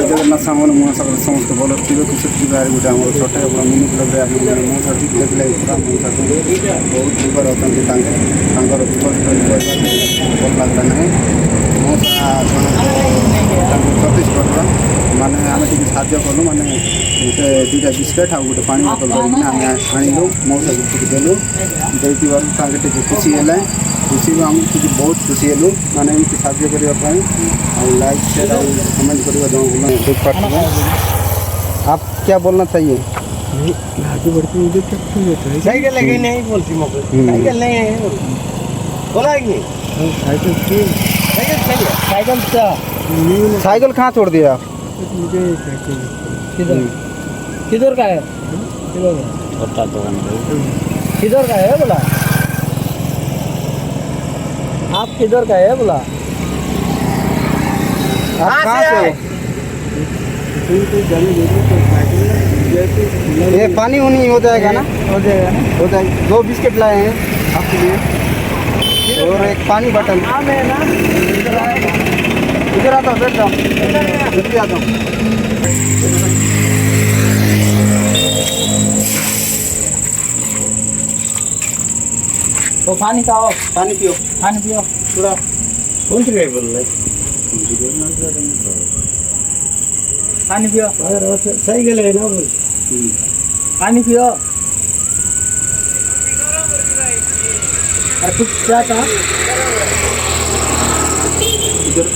जगन्नाथ सामने मुझे समस्त भल थे कुछ गाड़ी गोटे आम छोटे मिनी ब्लग्रे आप मो साथी देखले पूरा मो साथी बहुत दुखर अच्छा भल लगला ना मो छत्तीस वर्ष माने आम टी साज्य कलु माने गोटे दुटा बिस्केट आ गोटे पानी बोतल धरिकी आम आणलु मो साथी देलु देती खुशी है खुशी में आम बहुत खुशी हेलु माने एमती साज्य करने लाइक शेयर और कमेंट करवा देख पाते आप क्या बोलना चाहिए आगे बढ़ते मुझे क्या फील होता है साइकिल लगी नहीं बोलती मौके साइकिल नहीं है बोला है कि नहीं साइकिल की साइकिल साइकिल साइकिल कहाँ छोड़ दिया आप मुझे साइकिल किधर किधर का है किधर का किधर का है बोला आप किधर का है बोला आप कहाँ से हो जाने देते तो साइकिल ये पानी उनी हो जाएगा ना हो जाएगा ना हो जाएगा 2 बिस्किट लाए हैं आपके लिए और एक पानी बटन आम है ना इधर आता हूँ बैठ जाओ इधर आता हूँ तो पानी का आओ पानी पियो पानी पियो थोड़ा कौन सी गाड़ी बोल रहे पानी पियो साइकिल है ना बोल पानी पियो अरे कुछ क्या था इधर